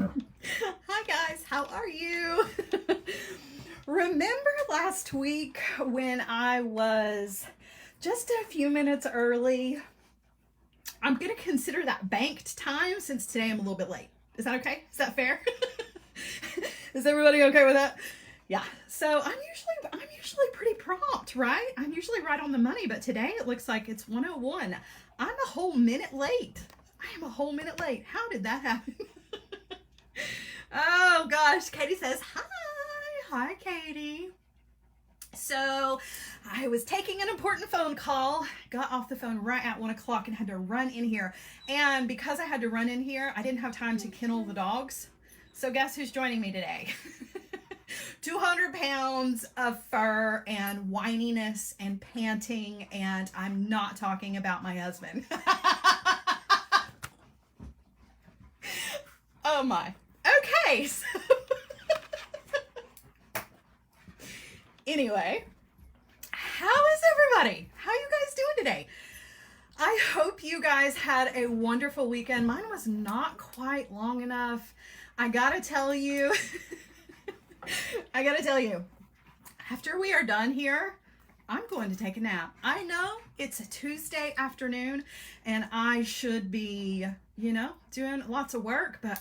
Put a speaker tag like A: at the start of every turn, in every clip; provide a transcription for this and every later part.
A: Hi guys, how are you? Remember last week when I was just a few minutes early? I'm going to consider that banked time since today I'm a little bit late. Is that okay? Is that fair? Is everybody okay with that? Yeah. So I'm usually pretty prompt, right? I'm usually right on the money, but today it looks like it's 1:01. I'm a whole minute late. I am a whole minute late. How did that happen? Oh gosh, Katie says hi. Hi, Katie. So I was taking an important phone call, got off the phone right at 1 o'clock and had to run in here. And because I had to run in here, I didn't have time to kennel the dogs. So guess who's joining me today? 200 pounds of fur and whininess and panting, and I'm not talking about my husband. Oh my. Okay, so anyway, how is everybody? How you guys doing today? I hope you guys had a wonderful weekend. Mine was not quite long enough. I gotta tell you, after we are done here, I'm going to take a nap. I know it's a Tuesday afternoon and I should be, doing lots of work, but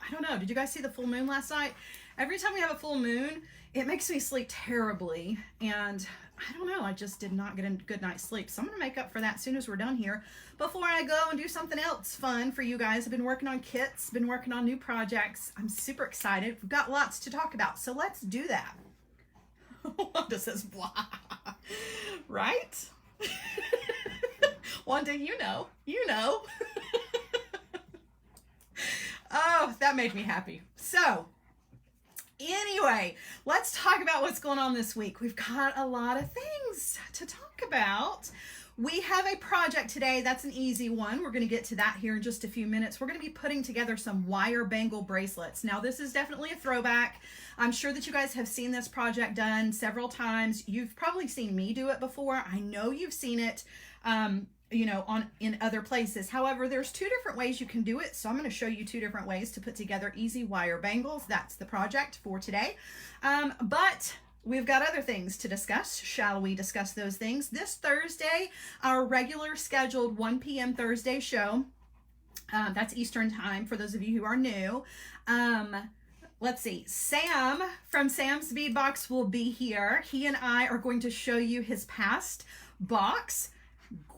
A: I don't know. Did you guys see the full moon last night? Every time we have a full moon, it makes me sleep terribly. And I don't know, I just did not get a good night's sleep. So I'm going to make up for that as soon as we're done here. Before I go and do something else fun for you guys, I've been working on kits, been working on new projects. I'm super excited. We've got lots to talk about. So let's do that. Wanda says, blah. Right? Wanda, you know. Oh, that made me happy. So, anyway, let's talk about what's going on this week. We've got a lot of things to talk about. We have a project today. That's an easy one. We're going to get to that here in just a few minutes. We're going to be putting together some wire bangle bracelets. Now, this is definitely a throwback. I'm sure that you guys have seen this project done several times. You've probably seen me do it before. I know you've seen it in other places. However, there's two different ways you can do it. So I'm going to show you two different ways to put together easy wire bangles. That's the project for today. But we've got other things to discuss. Shall we discuss those things? This Thursday, our regular scheduled 1 p.m. Thursday show. That's Eastern time for those of you who are new. Let's see. Sam from Sam's Bead Box will be here. He and I are going to show you his past box.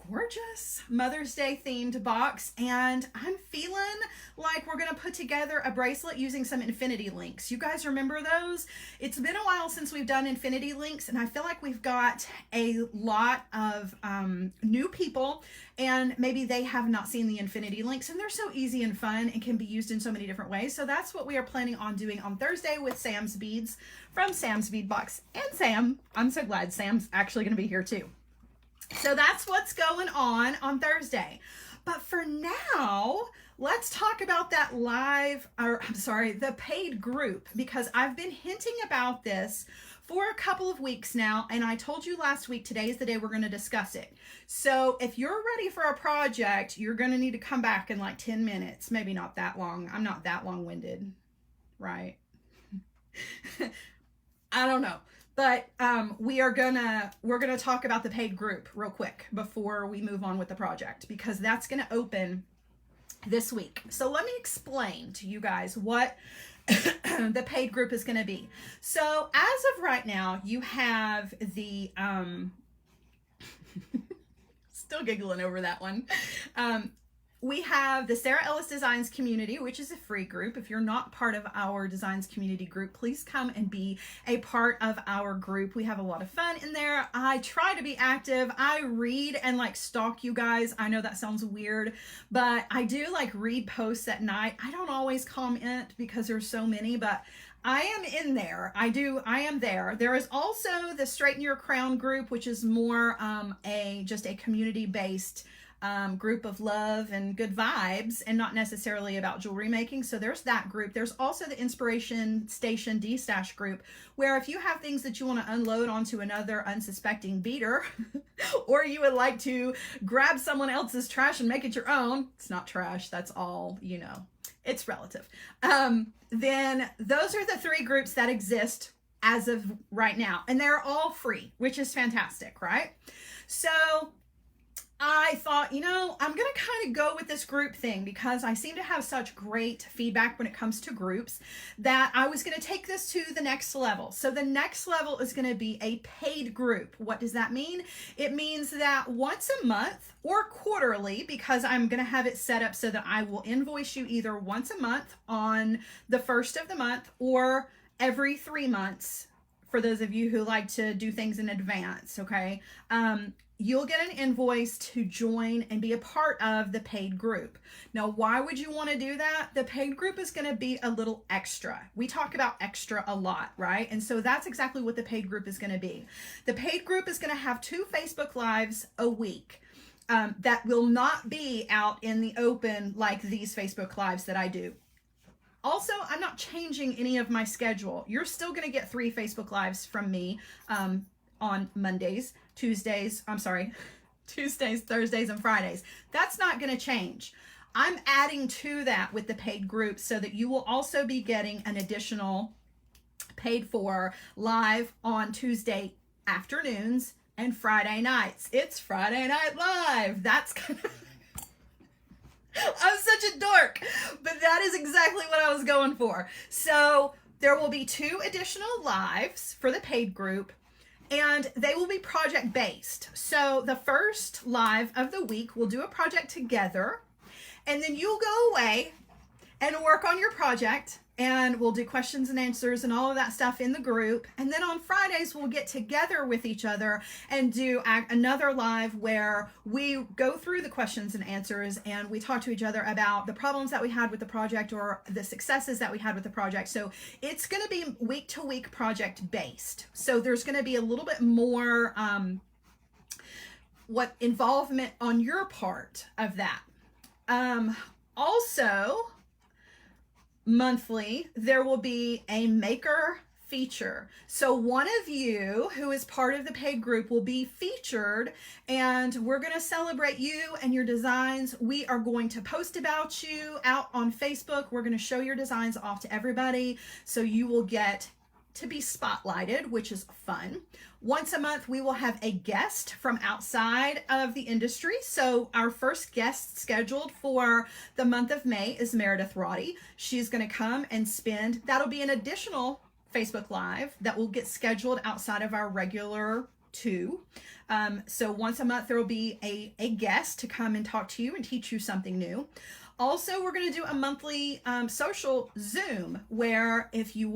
A: Gorgeous Mother's Day themed box, and I'm feeling like we're going to put together a bracelet using some infinity links. You guys remember those? It's been a while since we've done infinity links, and I feel like we've got a lot of new people, and maybe they have not seen the infinity links, and they're so easy and fun and can be used in so many different ways. So that's what we are planning on doing on Thursday with Sam's Beads from Sam's Bead Box. And Sam, I'm so glad Sam's actually going to be here too. So that's what's going on Thursday. But for now, let's talk about that the paid group, because I've been hinting about this for a couple of weeks now, and I told you last week, today is the day we're going to discuss it. So if you're ready for a project, you're going to need to come back in like 10 minutes, maybe not that long. I'm not that long-winded, right? I don't know. But we're gonna talk about the paid group real quick before we move on with the project, because that's gonna open this week. So let me explain to you guys what the paid group is gonna be. So as of right now, you have the still giggling over that one. We have the Sara Ellis Designs community, which is a free group. If you're not part of our designs community group, please come and be a part of our group. We have a lot of fun in there. I try to be active. I read and stalk you guys. I know that sounds weird, but I do read posts at night. I don't always comment because there's so many, but I am in there. I am there. There is also the Straighten Your Crown group, which is more just a community-based group of love and good vibes, and not necessarily about jewelry making. So there's that group. There's also the Inspiration Station D-Stash group, where if you have things that you want to unload onto another unsuspecting beater, or you would like to grab someone else's trash and make it your own, it's not trash, that's all, It's relative. Then those are the 3 groups that exist as of right now. And they're all free, which is fantastic, right? So I thought, I'm going to kind of go with this group thing because I seem to have such great feedback when it comes to groups that I was going to take this to the next level. So the next level is going to be a paid group. What does that mean? It means that once a month or quarterly, because I'm going to have it set up so that I will invoice you either once a month on the first of the month or every 3 months for those of you who like to do things in advance, okay? You'll get an invoice to join and be a part of the paid group. Now, why would you want to do that? The paid group is going to be a little extra. We talk about extra a lot, right? And so that's exactly what the paid group is going to be. The paid group is going to have 2 Facebook Lives a week. That will not be out in the open like these Facebook Lives that I do. Also, I'm not changing any of my schedule. You're still going to get 3 Facebook Lives from me on Mondays, Tuesdays, Thursdays, and Fridays. That's not going to change. I'm adding to that with the paid group so that you will also be getting an additional paid for live on Tuesday afternoons and Friday nights. It's Friday Night Live. That's kind of... I'm such a dork, but that is exactly what I was going for. So there will be 2 additional lives for the paid group, and they will be project based. So the first live of the week, we'll do a project together, and then you'll go away and work on your project, and we'll do questions and answers and all of that stuff in the group. And then on Fridays, we'll get together with each other and do another live where we go through the questions and answers and we talk to each other about the problems that we had with the project or the successes that we had with the project. So it's going to be week to week project based. So there's going to be a little bit more involvement on your part of that. Also, monthly, there will be a maker feature. So one of you who is part of the paid group will be featured, and we're going to celebrate you and your designs. We are going to post about you out on Facebook. We're going to show your designs off to everybody, so you will get to be spotlighted, which is fun. Once a month, we will have a guest from outside of the industry. So our first guest scheduled for the month of May is Meredith Roddy. She's going to come and that'll be an additional Facebook Live that will get scheduled outside of our regular 2. So once a month, there will be a guest to come and talk to you and teach you something new. Also, we're going to do a monthly social Zoom where if you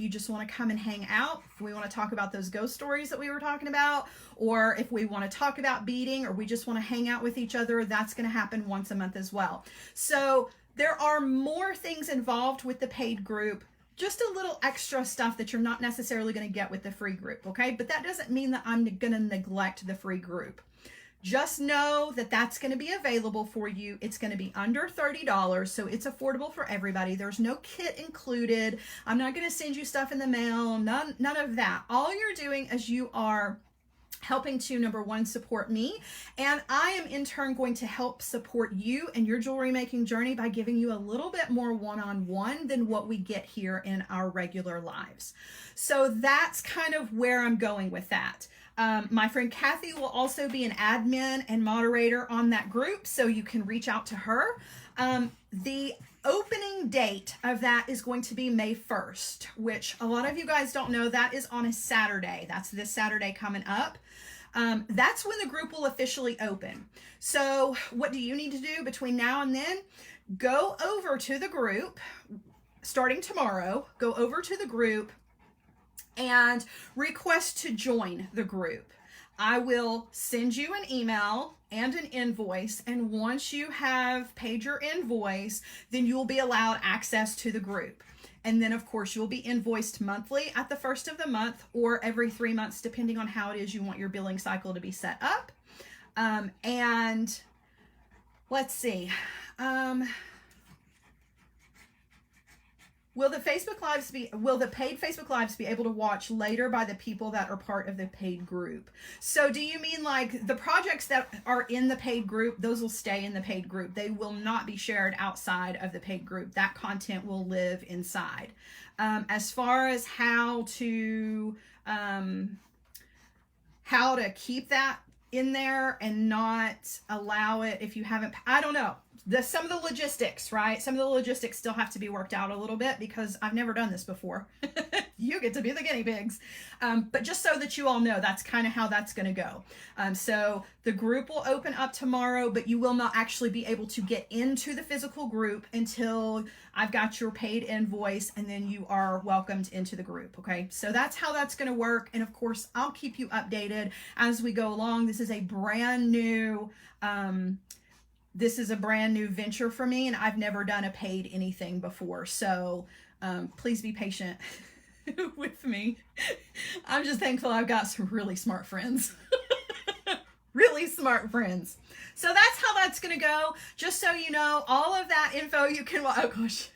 A: just want to come and hang out, if we want to talk about those ghost stories that we were talking about, or if we want to talk about beading, or we just want to hang out with each other, that's going to happen once a month as well. So there are more things involved with the paid group, just a little extra stuff that you're not necessarily going to get with the free group, okay? But that doesn't mean that I'm going to neglect the free group. Just know that that's going to be available for you. It's going to be under $30, so it's affordable for everybody. There's no kit included. I'm not going to send you stuff in the mail, none of that. All you're doing is you are helping to, number 1, support me, and I am in turn going to help support you and your jewelry making journey by giving you a little bit more one-on-one than what we get here in our regular lives. So that's kind of where I'm going with that. My friend Kathy will also be an admin and moderator on that group, so you can reach out to her. The opening date of that is going to be May 1st, which a lot of you guys don't know, that is on a Saturday. That's this Saturday coming up. That's when the group will officially open. So what do you need to do between now and then? Go over to the group, starting tomorrow, go over to the group and request to join the group. I will send you an email and an invoice, and once you have paid your invoice, then you'll be allowed access to the group. And then of course you'll be invoiced monthly at the first of the month or every 3 months, depending on how it is you want your billing cycle to be set up. And let's see. Will the paid Facebook Lives be able to watch later by the people that are part of the paid group? So do you mean like the projects that are in the paid group, those will stay in the paid group. They will not be shared outside of the paid group. That content will live inside. As far as how to keep that in there and not allow it if you haven't, I don't know. Some of the logistics, right? Some of the logistics still have to be worked out a little bit because I've never done this before. You get to be the guinea pigs. But just so that you all know, that's kind of how that's going to go. So the group will open up tomorrow, but you will not actually be able to get into the physical group until I've got your paid invoice, and then you are welcomed into the group. Okay. So that's how that's going to work. And of course, I'll keep you updated as we go along. This is a brand new, venture for me, and I've never done a paid anything before. So please be patient with me. I'm just thankful I've got some really smart friends. Really smart friends. So that's how that's going to go. Just so you know, all of that info you can watch. Oh gosh.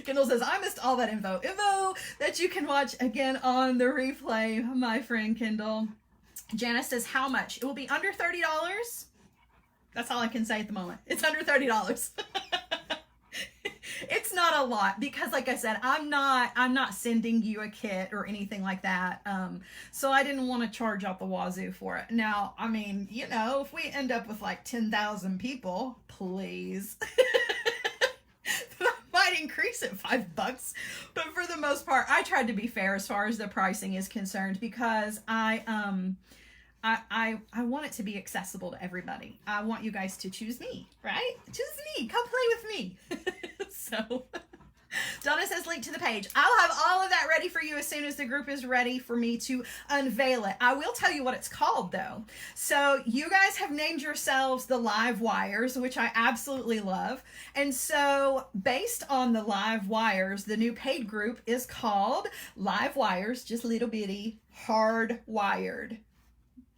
A: Kendall says, I missed all that info. Info that you can watch again on the replay, my friend Kendall. Janice says, how much? It will be under $30. That's all I can say at the moment. It's under $30. It's not a lot because, like I said, I'm not sending you a kit or anything like that. So I didn't want to charge out the wazoo for it. Now, I mean, you know, if we end up with like 10,000 people, please. That might increase it $5. But for the most part, I tried to be fair as far as the pricing is concerned because I want it to be accessible to everybody. I want you guys to choose me, right? Choose me. Come play with me. So Donna says link to the page. I'll have all of that ready for you as soon as the group is ready for me to unveil it. I will tell you what it's called though. So you guys have named yourselves the Live Wires, which I absolutely love. And so based on the Live Wires, the new paid group is called Live Wires, just little bitty, hardwired.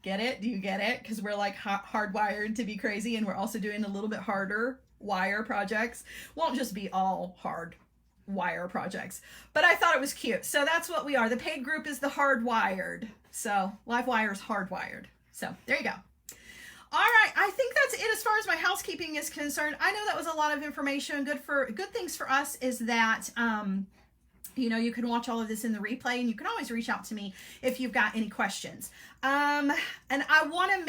A: Get it? Do you get it? Because we're like hardwired to be crazy, and we're also doing a little bit harder wire projects. Won't just be all hard wire projects, but I thought it was cute. So that's what we are. The paid group is the hardwired. So Live Wires hardwired. So there you go. All right, I think that's it as far as my housekeeping is concerned. I know that was a lot of information. Good things for us is that you know, you can watch all of this in the replay, and you can always reach out to me if you've got any questions. And I want to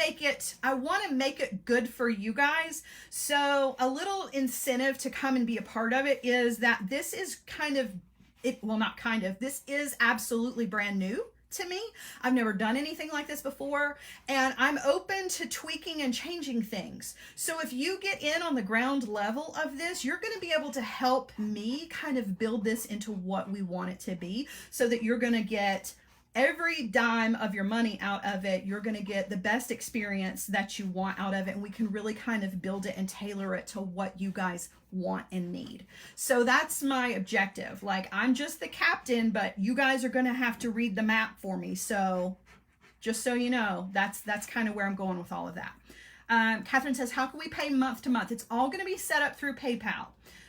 A: make it good for you guys. So a little incentive to come and be a part of it is that this is this is absolutely brand new to me. I've never done anything like this before, and I'm open to tweaking and changing things. So if you get in on the ground level of this, you're going to be able to help me kind of build this into what we want it to be, so that you're going to get every dime of your money out of it. You're going to get the best experience that you want out of it, and we can really kind of build it and tailor it to what you guys want and need. So that's my objective. Like, I'm just the captain, but you guys are going to have to read the map for me. So just so you know, that's kind of where I'm going with all of that. Catherine says, how can we pay month to month? It's all going to be set up through PayPal.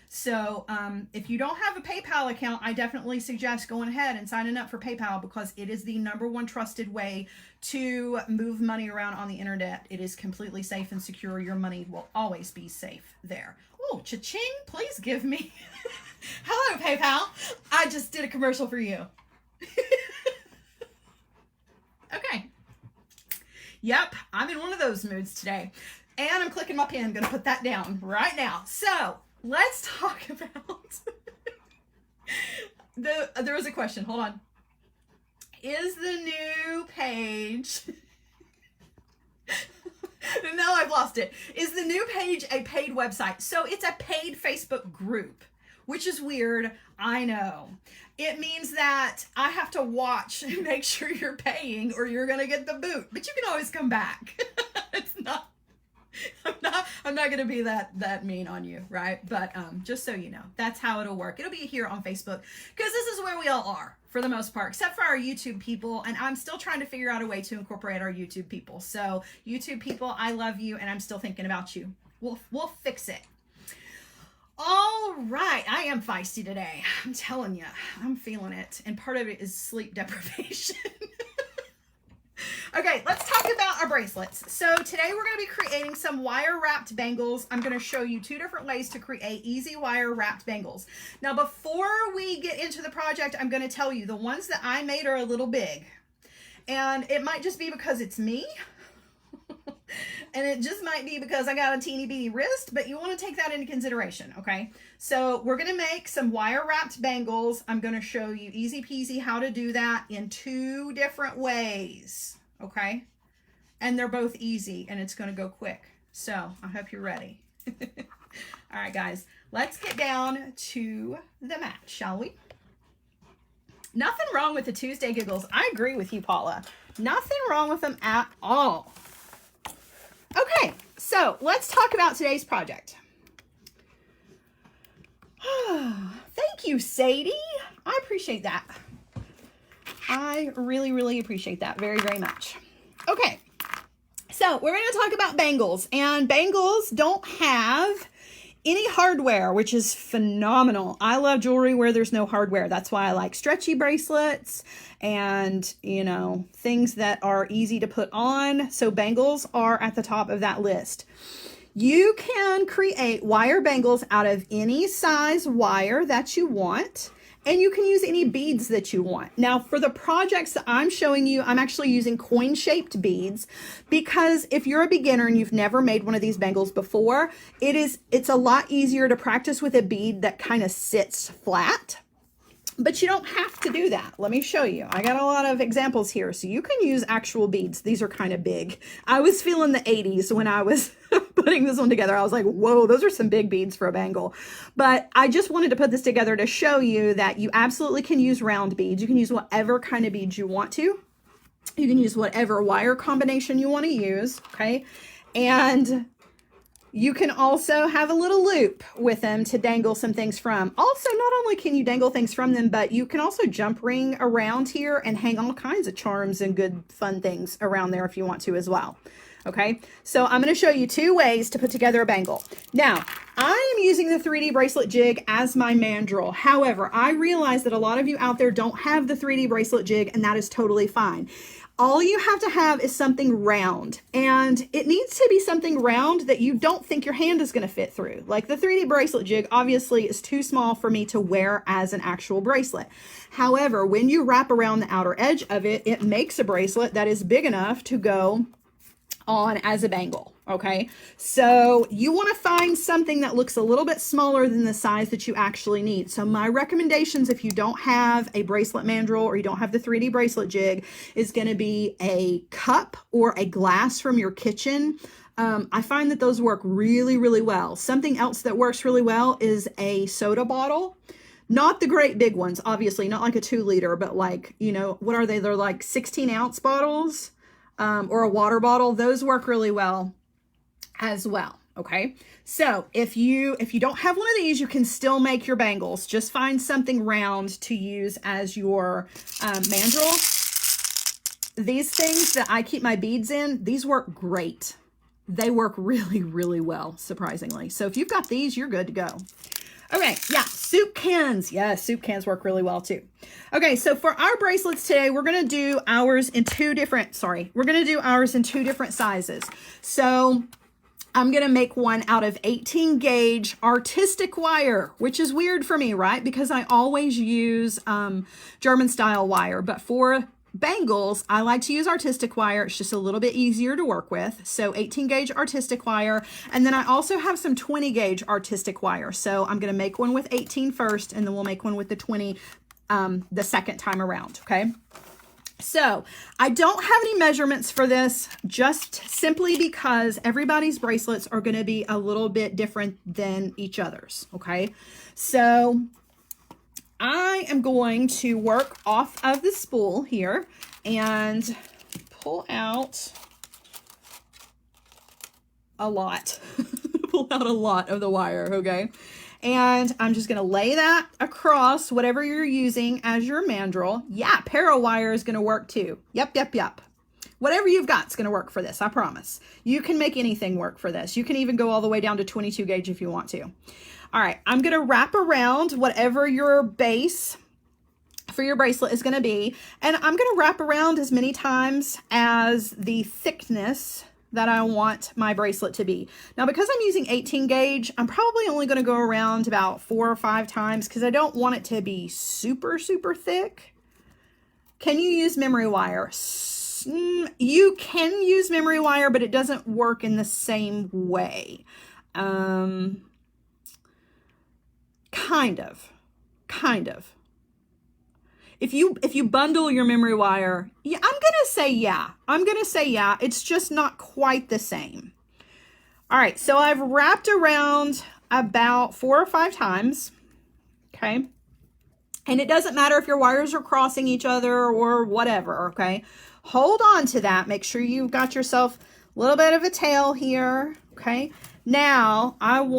A: So if you don't have a PayPal account, I definitely suggest going ahead and signing up for PayPal, because it is the #1 trusted way to move money around on the internet. It is completely safe and secure. Your money will always be safe there. Oh, cha-ching, please give me. Hello, PayPal. I just did a commercial for you. Okay. Yep, I'm in one of those moods today. And I'm clicking my pen. Gonna put that down right now. So let's talk about there was a question. Hold on. Is the new page no, I've lost it. Is the new page a paid website? So it's a paid Facebook group, which is weird. I know. It means that I have to watch and make sure you're paying, or you're going to get the boot, but you can always come back. I'm not going to be that mean on you, right? But just so you know, that's how it'll work. It'll be here on Facebook, because this is where we all are for the most part, except for our YouTube people. And I'm still trying to figure out a way to incorporate our YouTube people. So YouTube people, I love you, and I'm still thinking about you. We'll fix it. All right. I am feisty today. I'm telling you, I'm feeling it. And part of it is sleep deprivation. Okay, let's talk about our bracelets. So today we're going to be creating some wire wrapped bangles. I'm going to show you 2 different ways to create easy wire wrapped bangles. Now, before we get into the project, I'm going to tell you the ones that I made are a little big. And it might just be because it's me. And it just might be because I got a teeny bitty wrist, but you want to take that into consideration, okay? So we're going to make some wire wrapped bangles. I'm going to show you easy peasy how to do that in 2 different ways, okay? And they're both easy and it's going to go quick. So I hope you're ready. All right, guys, let's get down to the mat, shall we? Nothing wrong with the Tuesday giggles. I agree with you, Paula. Nothing wrong with them at all. Okay, so let's talk about today's project. Thank you, Sadie. I appreciate that. I really, really appreciate that very, very much. Okay, so we're going to talk about bangles, and bangles don't have any hardware, which is phenomenal. I love jewelry where there's no hardware. That's why I like stretchy bracelets and, you know, things that are easy to put on. So bangles are at the top of that list. You can create wire bangles out of any size wire that you want, and you can use any beads that you want. Now, for the projects that I'm showing you, I'm actually using coin-shaped beads because if you're a beginner and you've never made one of these bangles before, it's a lot easier to practice with a bead that kind of sits flat. But you don't have to do that. Let me show you. I got a lot of examples here. So you can use actual beads. These are kind of big. I was feeling the 80s when I was putting this one together. I was like, whoa, those are some big beads for a bangle. But I just wanted to put this together to show you that you absolutely can use round beads. You can use whatever kind of beads you want to. You can use whatever wire combination you want to use, okay? And you can also have a little loop with them to dangle some things from. Also, not only can you dangle things from them, but you can also jump ring around here and hang all kinds of charms and good fun things around there if you want to as well. Okay, so I'm going to show you 2 ways to put together a bangle. Now, I am using the 3D bracelet jig as my mandrel. However, I realize that a lot of you out there don't have the 3D bracelet jig, and that is totally fine. All you have to have is something round, and it needs to be something round that you don't think your hand is going to fit through. Like the 3D bracelet jig obviously is too small for me to wear as an actual bracelet. However, when you wrap around the outer edge of it, it makes a bracelet that is big enough to go on as a bangle. Okay, so you want to find something that looks a little bit smaller than the size that you actually need. So my recommendations, if you don't have a bracelet mandrel or you don't have the 3D bracelet jig, is going to be a cup or a glass from your kitchen. I find that those work really, really well. Something else that works really well is a soda bottle. Not the great big ones, obviously, not like a 2-liter, but like, you know, what are they? They're like 16-ounce bottles or a water bottle. Those work really well as well. Okay, so if you don't have one of these, you can still make your bangles. Just find something round to use as your mandrel. These things that I keep my beads in, these work great. They work really, really well, surprisingly. So if you've got these, you're good to go. Okay, yeah, soup cans. Yes, soup cans work really well too. Okay, so for our bracelets today, we're going to do ours in 2 different sizes. So I'm going to make one out of 18 gauge artistic wire, which is weird for me, right? Because I always use German style wire, but for bangles, I like to use artistic wire. It's just a little bit easier to work with. So 18 gauge artistic wire. And then I also have some 20 gauge artistic wire. So I'm going to make one with 18 first, and then we'll make one with the 20 the second time around. Okay. So I don't have any measurements for this, just simply because everybody's bracelets are going to be a little bit different than each other's. Okay. So I am going to work off of the spool here and pull out a lot, pull out a lot of the wire, okay? And I'm just going to lay that across whatever you're using as your mandrel. Yeah, para wire is going to work too. Yep. Whatever you've got is going to work for this, I promise. You can make anything work for this. You can even go all the way down to 22 gauge if you want to. All right, I'm gonna wrap around whatever your base for your bracelet is gonna be, and I'm gonna wrap around as many times as the thickness that I want my bracelet to be. Now, because I'm using 18 gauge, I'm probably only gonna go around about 4 or 5 times because I don't want it to be super, super thick. Can you use memory wire? You can use memory wire, but it doesn't work in the same way. Kind of. If you bundle your memory wire, yeah, I'm gonna say yeah. It's just not quite the same. All right, so I've wrapped around about 4 or 5 times, okay? And it doesn't matter if your wires are crossing each other or whatever, okay? Hold on to that. Make sure you've got yourself a little bit of a tail here, okay? Now, I'm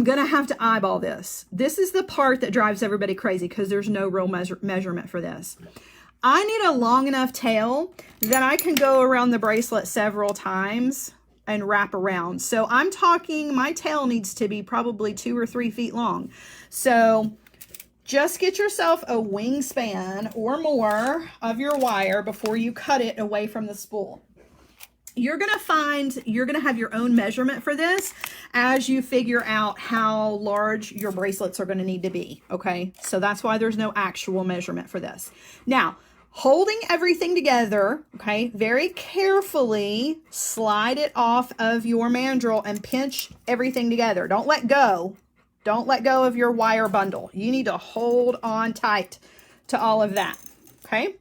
A: gonna have to eyeball this. This is the part that drives everybody crazy because there's no real measurement for this. I need a long enough tail that I can go around the bracelet several times and wrap around. So I'm talking, my tail needs to be probably 2 or 3 feet long. So just get yourself a wingspan or more of your wire before you cut it away from the spool. You're going to find you're going to have your own measurement for this as you figure out how large your bracelets are going to need to be. Okay, so that's why there's no actual measurement for this. Now, holding everything together, okay, very carefully slide it off of your mandrel and pinch everything together. Don't let go. Don't let go of your wire bundle. You need to hold on tight to all of that, okay?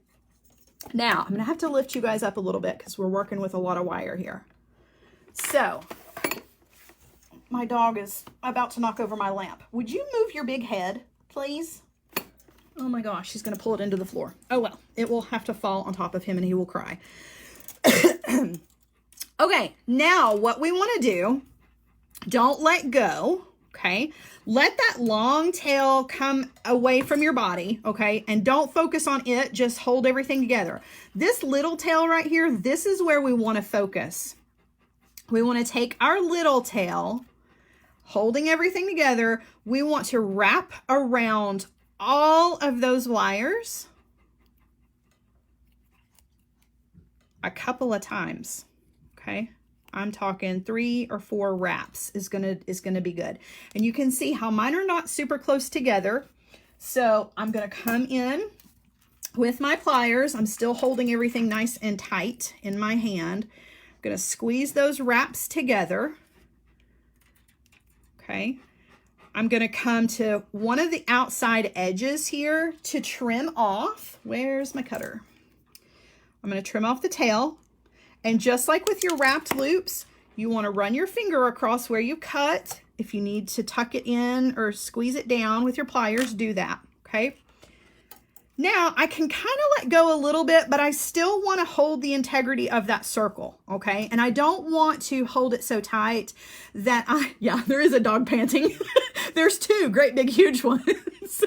A: Now, I'm going to have to lift you guys up a little bit because we're working with a lot of wire here. So, my dog is about to knock over my lamp. Would you move your big head, please? Oh my gosh, he's going to pull it into the floor. Oh well, it will have to fall on top of him and he will cry. Okay, now what we want to do, don't let go. Okay, let that long tail come away from your body, okay? And don't focus on it, just hold everything together. This little tail right here, this is where we want to focus. We want to take our little tail, holding everything together. We want to wrap around all of those wires a couple of times, okay? I'm talking 3 or 4 wraps is gonna be good. And you can see how mine are not super close together. So I'm gonna come in with my pliers. I'm still holding everything nice and tight in my hand. I'm gonna squeeze those wraps together. Okay. I'm gonna come to one of the outside edges here to trim off. Where's my cutter? I'm gonna trim off the tail. And just like with your wrapped loops, you want to run your finger across where you cut. If you need to tuck it in or squeeze it down with your pliers, do that, okay? Now, I can kind of let go a little bit, but I still want to hold the integrity of that circle, okay? And I don't want to hold it so tight that yeah, there is a dog panting. There's 2 great big huge ones.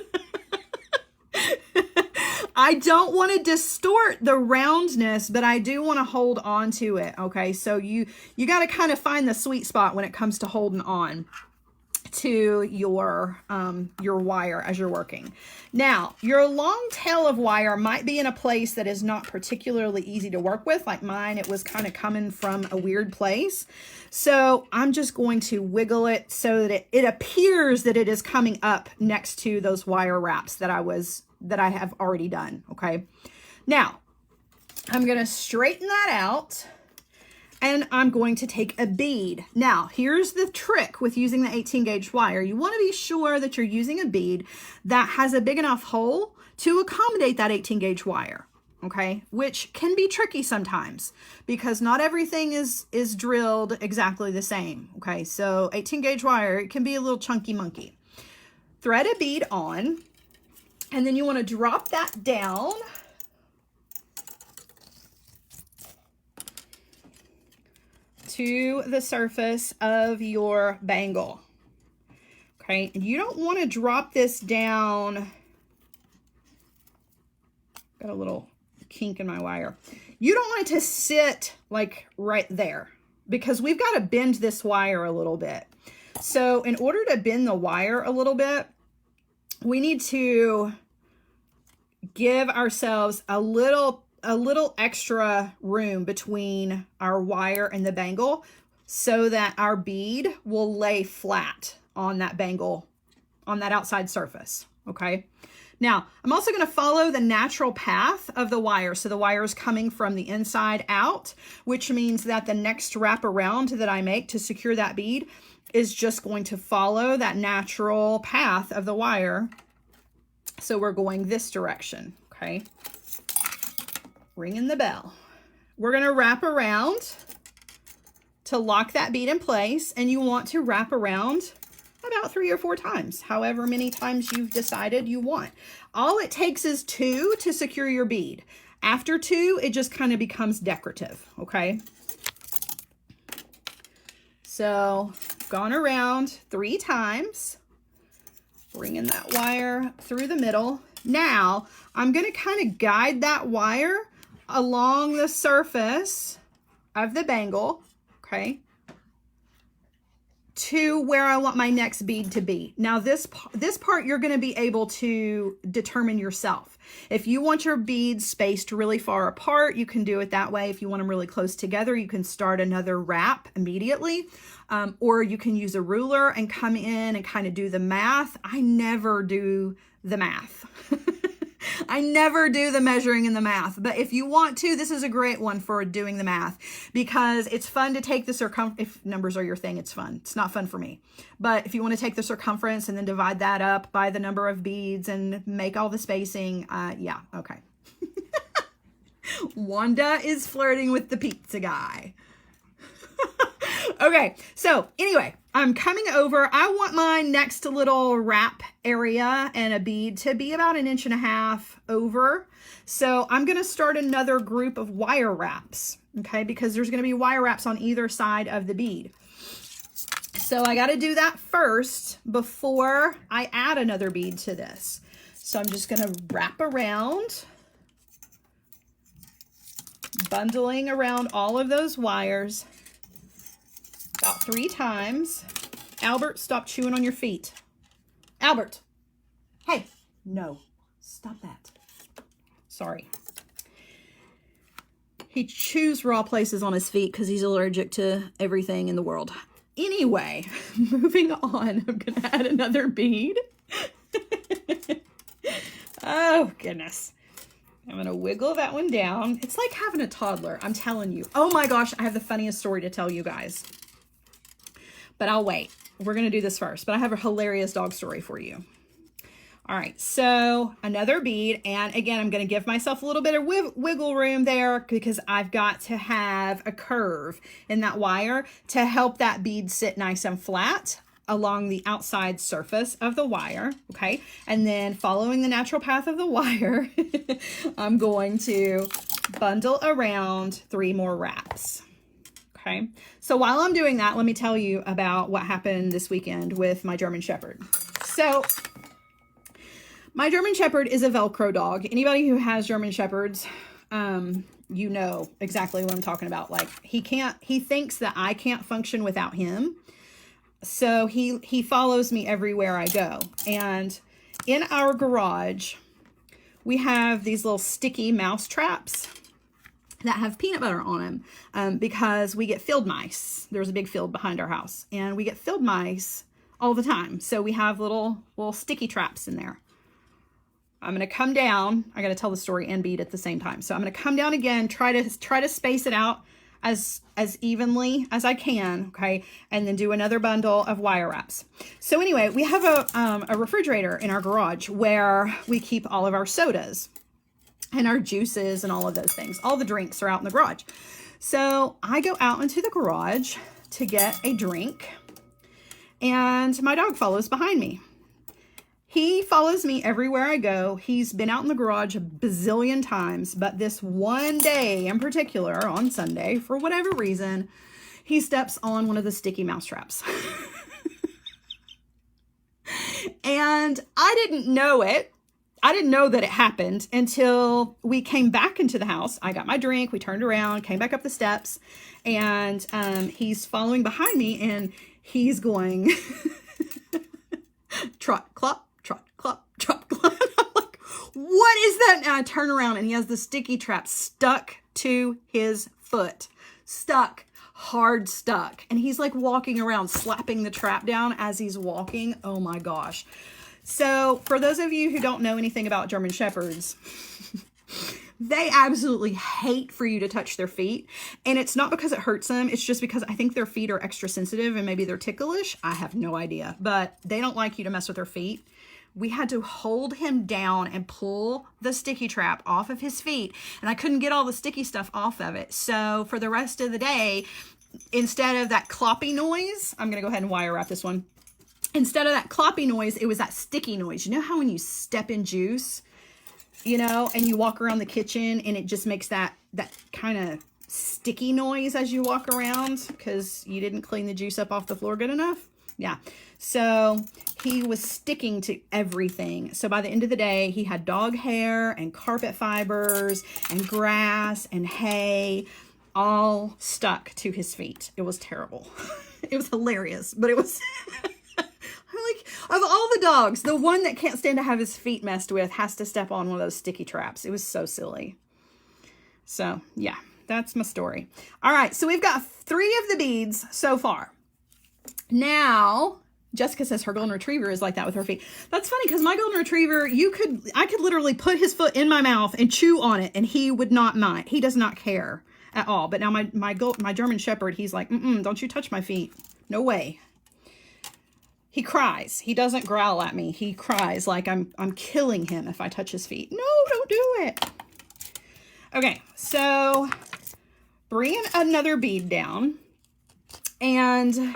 A: I don't want to distort the roundness, but I do want to hold on to it, okay? So you got to kind of find the sweet spot when it comes to holding on to your wire as you're working. Now, your long tail of wire might be in a place that is not particularly easy to work with. Like mine, it was kind of coming from a weird place. So I'm just going to wiggle it so that it appears that it is coming up next to those wire wraps that I have already done, okay? Now, I'm going to straighten that out and I'm going to take a bead. Now, here's the trick with using the 18 gauge wire. You want to be sure that you're using a bead that has a big enough hole to accommodate that 18 gauge wire, okay? Which can be tricky sometimes because not everything is drilled exactly the same, okay? So 18 gauge wire, it can be a little chunky monkey. Thread a bead on. And then you want to drop that down to the surface of your bangle. Okay, and you don't want to drop this down. Got a little kink in my wire. You don't want it to sit like right there because we've got to bend this wire a little bit. So in order to bend the wire a little bit, we need to give ourselves a little extra room between our wire and the bangle so that our bead will lay flat on that bangle, on that outside surface, okay? Now, I'm also going to follow the natural path of the wire. So the wire is coming from the inside out, which means that the next wrap around that I make to secure that bead is just going to follow that natural path of the wire. So we're going this direction, okay? Ringing the bell. We're going to wrap around to lock that bead in place, and you want to wrap around about 3 or 4 times, however many times you've decided you want. All it takes is 2 to secure your bead. After 2, it just kind of becomes decorative, okay? So, gone around 3 times, bringing that wire through the middle. Now, I'm going to kind of guide that wire along the surface of the bangle, okay, to where I want my next bead to be. Now this part you're going to be able to determine yourself. If you want your beads spaced really far apart, you can do it that way. If you want them really close together, you can start another wrap immediately. Or you can use a ruler and come in and kind of do the math. I never do the math. I never do the measuring and the math, but if you want to, this is a great one for doing the math because it's fun to take the circumference. If numbers are your thing, it's fun. It's not fun for me. But if you want to take the circumference and then divide that up by the number of beads and make all the spacing, yeah, okay. Wanda is flirting with the pizza guy. Okay, so anyway, I'm coming over. I want my next little wrap area and a bead to be about 1.5 inches over. So I'm going to start another group of wire wraps, okay, because there's going to be wire wraps on either side of the bead. So I got to do that first before I add another bead to this. So I'm just going to wrap around, bundling around all of those wires about 3 times. Albert, stop chewing on your feet. Albert. Hey, no, stop that. Sorry. He chews raw places on his feet because he's allergic to everything in the world. Anyway, moving on, I'm going to add another bead. Oh, goodness. I'm going to wiggle that one down. It's like having a toddler, I'm telling you. Oh my gosh, I have the funniest story to tell you guys. But I'll wait. We're going to do this first, but I have a hilarious dog story for you. All right, so another bead, and again, I'm going to give myself a little bit of wiggle room there because I've got to have a curve in that wire to help that bead sit nice and flat along the outside surface of the wire, okay? And then following the natural path of the wire, I'm going to bundle around 3 more wraps. Okay, so while I'm doing that, let me tell you about what happened this weekend with my German Shepherd. So my German Shepherd is a Velcro dog. Anybody who has German Shepherds, you know exactly what I'm talking about. Like he thinks that I can't function without him. So he follows me everywhere I go. And in our garage, we have these little sticky mouse traps that have peanut butter on them because we get field mice. There's a big field behind our house and we get field mice all the time. So we have little sticky traps in there. I'm going to come down. I got to tell the story and bead at the same time. So I'm going to come down again, try to space it out as evenly as I can. Okay. And then do another bundle of wire wraps. So anyway, we have a refrigerator in our garage where we keep all of our sodas and our juices and all of those things. All the drinks are out in the garage. So I go out into the garage to get a drink and my dog follows behind me. He follows me everywhere I go. He's been out in the garage a bazillion times, but this one day in particular, on Sunday, for whatever reason, he steps on one of the sticky mouse traps. And I didn't know it. I didn't know that it happened until we came back into the house. I got my drink, we turned around, came back up the steps, and he's following behind me, and he's going trot, clop, trot, clop, trot, clop. I'm like, what is that? And I turn around and he has the sticky trap stuck to his foot. Stuck. Hard stuck. And he's like walking around slapping the trap down as he's walking. Oh my gosh. So for those of you who don't know anything about German Shepherds, they absolutely hate for you to touch their feet. And it's not because it hurts them. It's just because I think their feet are extra sensitive and maybe they're ticklish. I have no idea, but they don't like you to mess with their feet. We had to hold him down and pull the sticky trap off of his feet. And I couldn't get all the sticky stuff off of it. So for the rest of the day, instead of that cloppy noise, I'm going to go ahead and wire wrap this one. Instead of that cloppy noise, it was that sticky noise. You know how when you step in juice, you know, and you walk around the kitchen and it just makes that kind of sticky noise as you walk around because you didn't clean the juice up off the floor good enough? Yeah. So he was sticking to everything. So by the end of the day, he had dog hair and carpet fibers and grass and hay all stuck to his feet. It was terrible. It was hilarious, but it was like, of all the dogs, the one that can't stand to have his feet messed with has to step on one of those sticky traps. It was so silly. So yeah, that's my story. All right. So we've got 3 of the beads so far. Now, Jessica says her golden retriever is like that with her feet. That's funny because my golden retriever, I could literally put his foot in my mouth and chew on it and he would not mind. He does not care at all. But now my German Shepherd, he's like, don't you touch my feet. No way. He cries. He doesn't growl at me. He cries like I'm killing him if I touch his feet. No, don't do it. Okay, so bring another bead down. And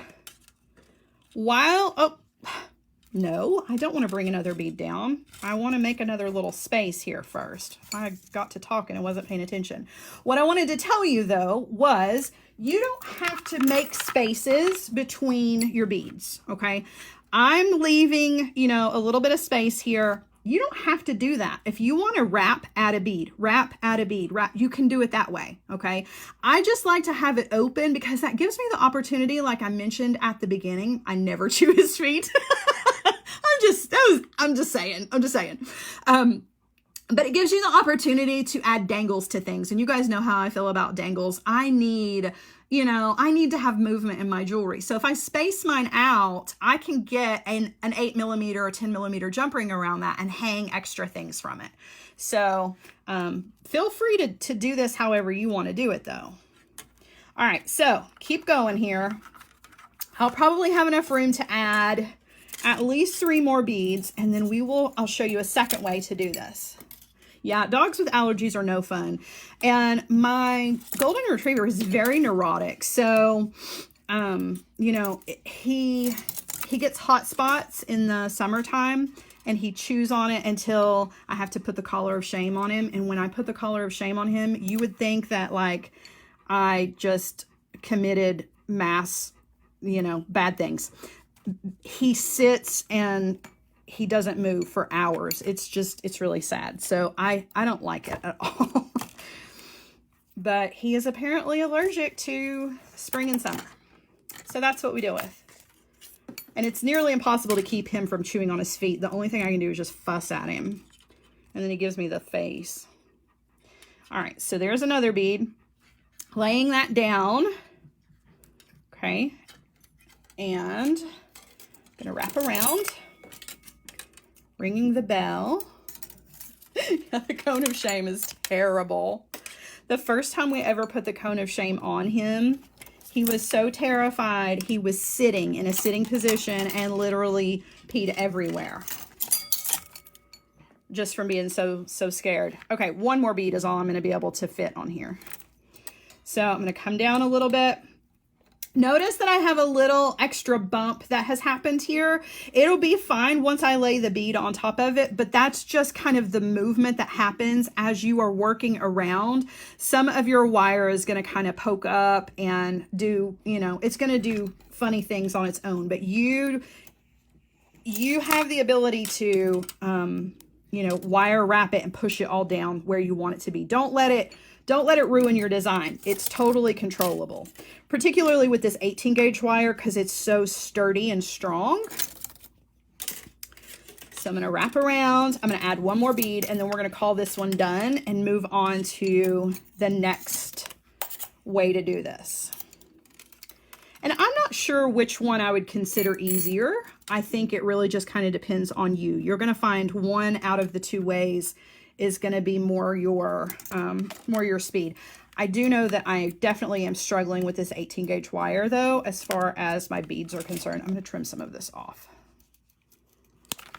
A: no, I don't want to bring another bead down. I want to make another little space here first. I got to talking and wasn't paying attention. What I wanted to tell you though was you don't have to make spaces between your beads, okay? I'm leaving, you know, a little bit of space here. You don't have to do that. If you want to wrap, add a bead, wrap, add a bead, wrap, you can do it that way, okay? I just like to have it open because that gives me the opportunity, like I mentioned at the beginning, I never chew his feet. I'm just saying. But it gives you the opportunity to add dangles to things. And you guys know how I feel about dangles. I need to have movement in my jewelry. So if I space mine out, I can get an 8mm or 10mm jump ring around that and hang extra things from it. So feel free to do this however you want to do it though. All right, so keep going here. I'll probably have enough room to add at least 3 more beads, and then I'll show you a second way to do this. Yeah, dogs with allergies are no fun. And my golden retriever is very neurotic. So, you know, he gets hot spots in the summertime and he chews on it until I have to put the collar of shame on him. And when I put the collar of shame on him, you would think that like I just committed mass, you know, bad things. He sits and he doesn't move for hours. It's really sad. So I don't like it at all. But he is apparently allergic to spring and summer. So that's what we deal with. And it's nearly impossible to keep him from chewing on his feet. The only thing I can do is just fuss at him. And then he gives me the face. All right, so there's another bead. Laying that down. Okay. And I'm gonna wrap around. Ringing the bell. The cone of shame is terrible. The first time we ever put the cone of shame on him, he was so terrified. He was sitting in a sitting position and literally peed everywhere. Just from being so scared. Okay, 1 more bead is all I'm gonna be able to fit on here. So I'm gonna come down a little bit. Notice that I have a little extra bump that has happened here. It'll be fine once I lay the bead on top of it, but that's just kind of the movement that happens as you are working around. Some of your wire is going to kind of poke up and do, you know, it's going to do funny things on its own, but you have the ability to, you you know, wire wrap it and push it all down where you want it to be. Don't let it ruin your design. It's totally controllable, particularly with this 18 gauge wire because it's so sturdy and strong. So I'm going to wrap around. I'm going to add one more bead, and then we're going to call this one done and move on to the next way to do this. And I'm not sure which one I would consider easier. I think it really just kind of depends on you. You're going to find one out of the two ways is going to be more your speed. I do know that I definitely am struggling with this 18 gauge wire though, as far as my beads are concerned. I'm going to trim some of this off.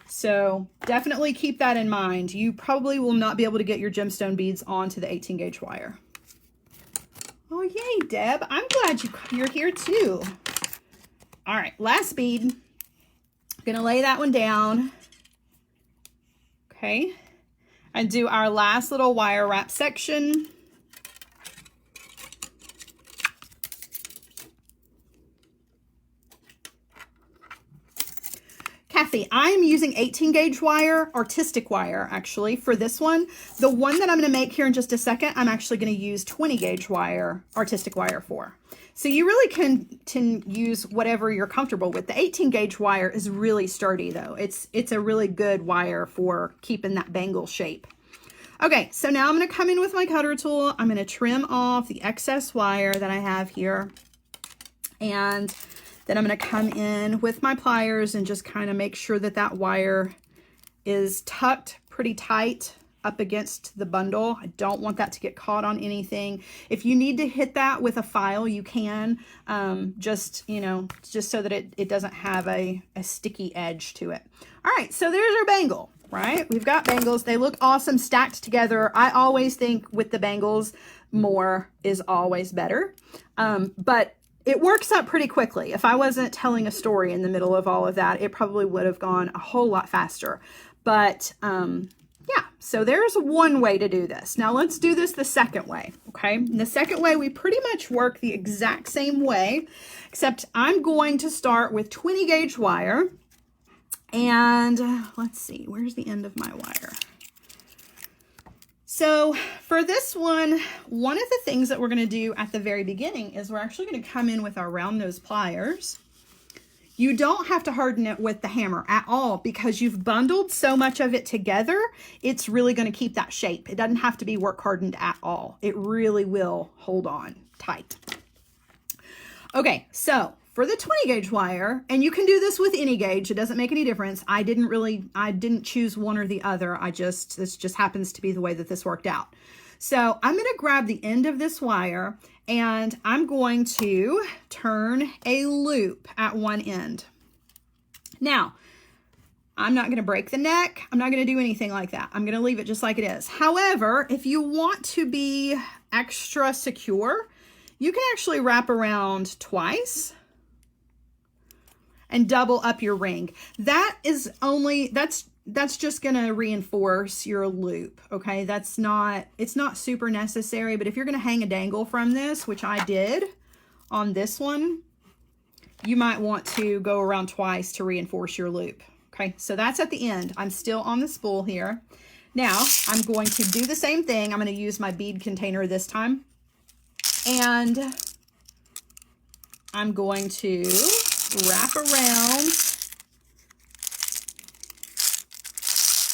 A: So definitely keep that in mind. You probably will not be able to get your gemstone beads onto the 18 gauge wire. Oh, yay, Deb. I'm glad you're here too. All right, last bead. I'm gonna lay that one down. Okay, and do our last little wire wrap section. Kathy, I am using 18 gauge wire, artistic wire actually, for this one. The one that I'm going to make here in just a second, I'm actually going to use 20 gauge wire, artistic wire for. So you really can use whatever you're comfortable with. The 18 gauge wire is really sturdy though. It's a really good wire for keeping that bangle shape. Okay, so now I'm going to come in with my cutter tool. I'm going to trim off the excess wire that I have here. And then I'm going to come in with my pliers and just kind of make sure that that wire is tucked pretty tight up against the bundle. I don't want that to get caught on anything. If you need to hit that with a file, you can, just so that it doesn't have a sticky edge to it. All right, so there's our bangle, right? We've got bangles. They look awesome stacked together. I always think with the bangles, more is always better. But it works up pretty quickly. If I wasn't telling a story in the middle of all of that, it probably would have gone a whole lot faster. But yeah, so there's one way to do this. Now let's do this the second way, okay? In the second way, we pretty much work the exact same way, except I'm going to start with 20 gauge wire. And let's see, where's the end of my wire? So for this one of the things that we're going to do at the very beginning is we're actually going to come in with our round nose pliers. You don't have to harden it with the hammer at all because you've bundled so much of it together. It's really going to keep that shape. It doesn't have to be work hardened at all. It really will hold on tight. Okay, so for the 20 gauge wire, and you can do this with any gauge, it doesn't make any difference. I didn't choose one or the other. This just happens to be the way that this worked out. So I'm going to grab the end of this wire and I'm going to turn a loop at one end. Now, I'm not going to break the neck. I'm not going to do anything like that. I'm going to leave it just like it is. However, if you want to be extra secure, you can actually wrap around twice and double up your ring. That's just gonna reinforce your loop, okay? It's not super necessary, but if you're gonna hang a dangle from this, which I did on this one, you might want to go around twice to reinforce your loop, okay? So that's at the end. I'm still on the spool here. Now, I'm going to do the same thing. I'm gonna use my bead container this time, and I'm going to wrap around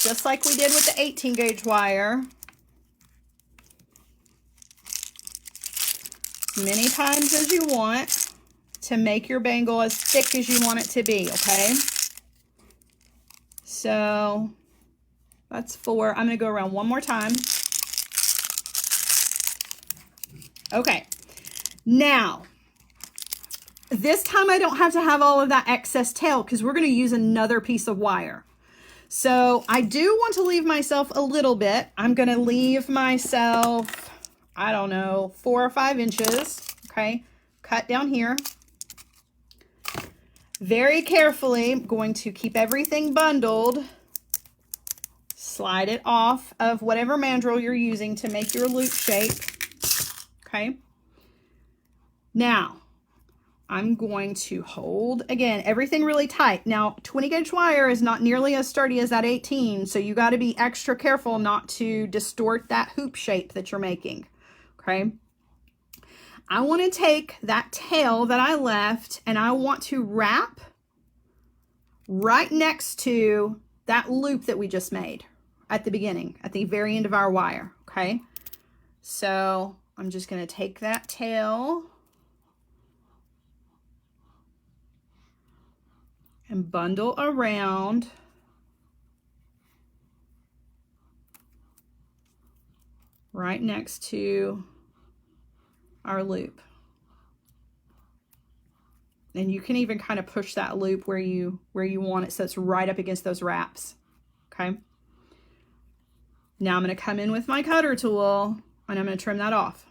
A: just like we did with the 18 gauge wire, as many times as you want to make your bangle as thick as you want it to be, okay? So that's 4. I'm going to go around one more time. Okay, now this time I don't have to have all of that excess tail because we're going to use another piece of wire. So I do want to leave myself a little bit. I'm going to leave myself, I don't know, 4 or 5 inches. Okay, cut down here. Very carefully, I'm going to keep everything bundled. Slide it off of whatever mandrel you're using to make your loop shape. Okay. Now, I'm going to hold, again, everything really tight. Now, 20 gauge wire is not nearly as sturdy as that 18, so you got to be extra careful not to distort that hoop shape that you're making, okay? I want to take that tail that I left and I want to wrap right next to that loop that we just made at the beginning, at the very end of our wire, okay? So I'm just going to take that tail and bundle around right next to our loop. And you can even kind of push that loop where you want it so it's right up against those wraps. Okay. Now I'm going to come in with my cutter tool and I'm going to trim that off.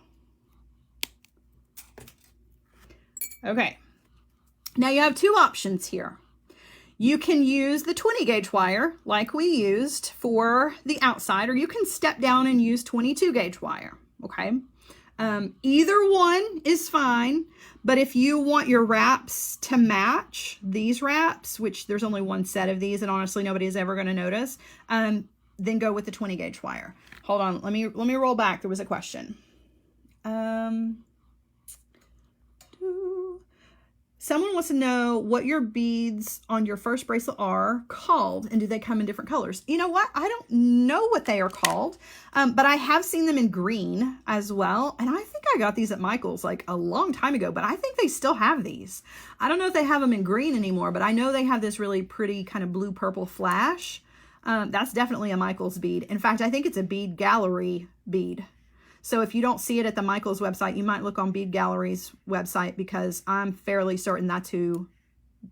A: Okay. Now you have two options here. You can use the 20 gauge wire like we used for the outside, or you can step down and use 22 gauge wire. Okay. Either one is fine, but if you want your wraps to match these wraps, which there's only one set of these and honestly nobody is ever going to notice, then go with the 20 gauge wire. Hold on, let me roll back. There was a question. Someone wants to know what your beads on your first bracelet are called, and do they come in different colors? You know what? I don't know what they are called, but I have seen them in green as well. And I think I got these at Michael's like a long time ago, but I think they still have these. I don't know if they have them in green anymore, but I know they have this really pretty kind of blue purple flash. That's definitely a Michael's bead. In fact, I think it's a bead gallery bead. So if you don't see it at the Michael's website, you might look on Bead Gallery's website because I'm fairly certain that's who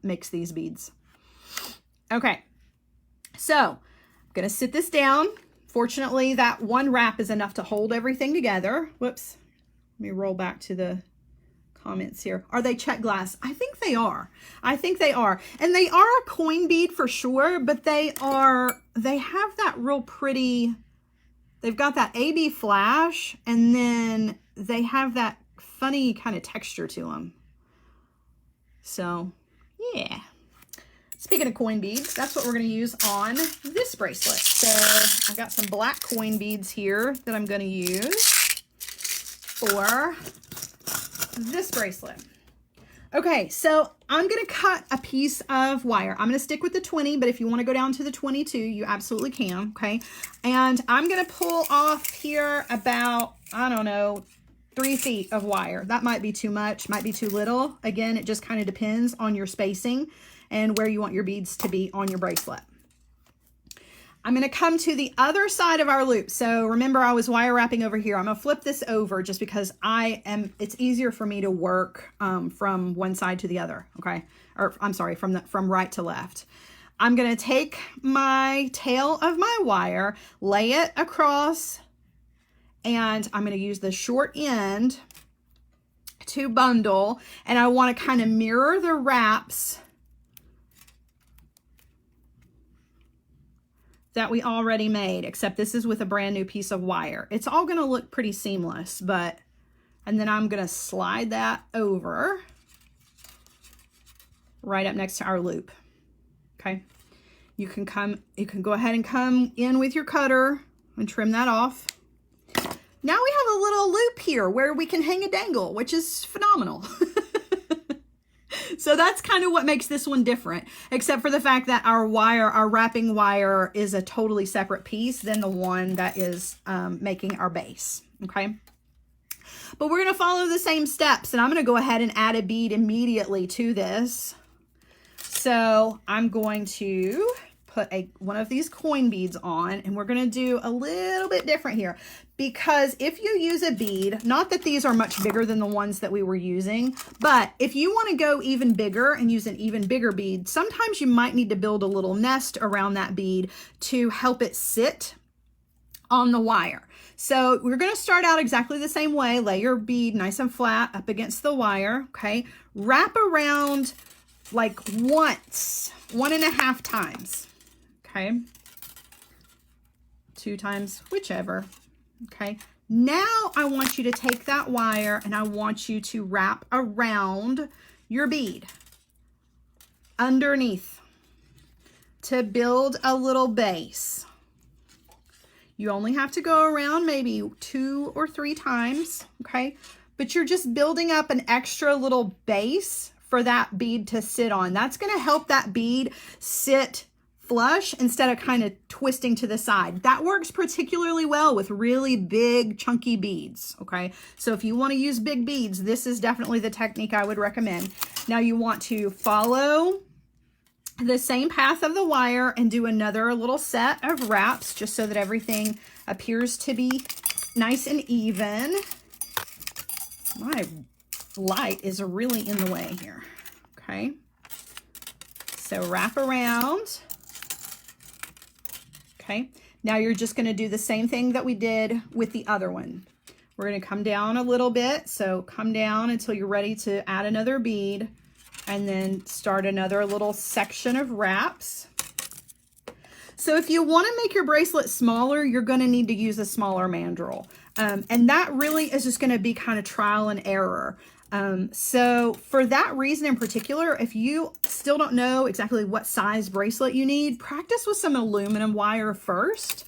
A: makes these beads. Okay, so I'm going to sit this down. Fortunately, that one wrap is enough to hold everything together. Whoops. Let me roll back to the comments here. Are they check glass? I think they are. I think they are. And they are a coin bead for sure, but they have that real pretty... They've got that AB flash, and then they have that funny kind of texture to them. So, yeah. Speaking of coin beads, that's what we're going to use on this bracelet. So, I've got some black coin beads here that I'm going to use for this bracelet. Okay, so I'm going to cut a piece of wire. I'm going to stick with the 20, but if you want to go down to the 22, you absolutely can, okay? And I'm going to pull off here about, I don't know, 3 feet of wire. That might be too much, might be too little. Again, it just kind of depends on your spacing and where you want your beads to be on your bracelet. I'm going to come to the other side of our loop. So remember, I was wire wrapping over here. I'm going to flip this over just because it's easier for me to work from one side to the other. Okay. Or I'm sorry, from right to left. I'm going to take my tail of my wire, lay it across, and I'm going to use the short end to bundle. And I want to kind of mirror the wraps that we already made, except this is with a brand new piece of wire. It's all going to look pretty seamless, and then I'm going to slide that over right up next to our loop. Okay. You can go ahead and come in with your cutter and trim that off. Now we have a little loop here where we can hang a dangle, which is phenomenal. So that's kind of what makes this one different, except for the fact that our wrapping wire is a totally separate piece than the one that is making our base, okay? But we're going to follow the same steps, and I'm going to go ahead and add a bead immediately to this. So I'm going to put one of these coin beads on, and we're going to do a little bit different here, because if you use a bead, not that these are much bigger than the ones that we were using, but if you want to go even bigger and use an even bigger bead, sometimes you might need to build a little nest around that bead to help it sit on the wire. So we're going to start out exactly the same way. Lay your bead nice and flat up against the wire, okay? Wrap around like once, 1.5 times. Okay, 2 times, whichever. Okay, now I want you to take that wire and I want you to wrap around your bead underneath to build a little base. You only have to go around maybe 2 or 3 times, okay? But you're just building up an extra little base for that bead to sit on. That's gonna help that bead sit flush instead of kind of twisting to the side. That works particularly well with really big chunky beads, okay? So if you want to use big beads, this is definitely the technique I would recommend. Now you want to follow the same path of the wire and do another little set of wraps just so that everything appears to be nice and even. My light is really in the way here, okay? So wrap around. Okay, now you're just going to do the same thing that we did with the other one. We're going to come down a little bit. So come down until you're ready to add another bead and then start another little section of wraps. So if you want to make your bracelet smaller, you're going to need to use a smaller mandrel. And that really is just going to be kind of trial and error. So for that reason in particular, if you still don't know exactly what size bracelet you need, practice with some aluminum wire first.